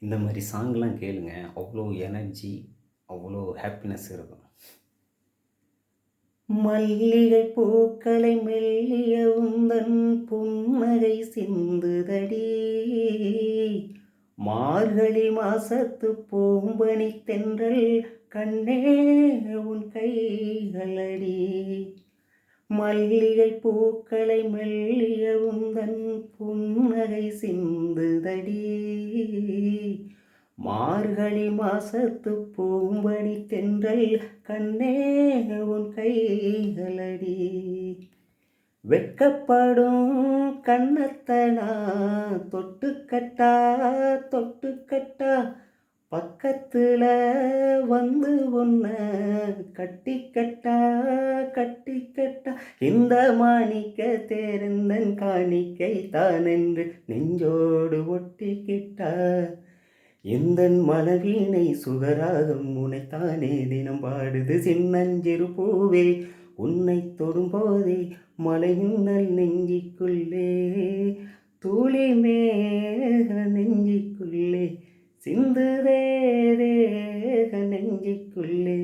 இந்த மாதிரி சாங்லாம் கேளுங்க. அவ்வளோ எனர்ஜி, அவ்வளோ ஹாப்பினஸ் இருக்கும். மல்லிகை பூக்களை மெல்லிய உந்தன் புன்னகை சிந்துதடி, மார்கழி மாசத்து பூம்பனி தென்றல் கண்ணே உன் கைகளடி. மல்லிகை பூக்களை மெல்லிய உந்தன் புன்னகை சிந்துதடி, மார்கழி மாசத்து பூம்பனி தென்றல் கண்ணே உன் கைகளடி. வெட்கப்படும் கண்ணத்தனா தொட்டுக்கட்டா தொட்டுக்கட்டா, பக்கத்துல வந்து உன்ன கட்டிக்கட்டா கட்டிக்கட்டா, இந்த மாணிக்க தேர்ந்தன் காணிக்கை தான் என்று நெஞ்சோடு ஒட்டிக்கிட்டா. எந்தன் மனவீணை சுகராகம் உனைத்தானே தினம் பாடுது சின்னஞ்சிறு பூவே, உன்னை தொடும்போதே மலை மின்னல் நெஞ்சிக்குள்ளே, தூளி மேக நெஞ்சிக்குள்ளே சிந்துதே தேக நெஞ்சிக்குள்ளே.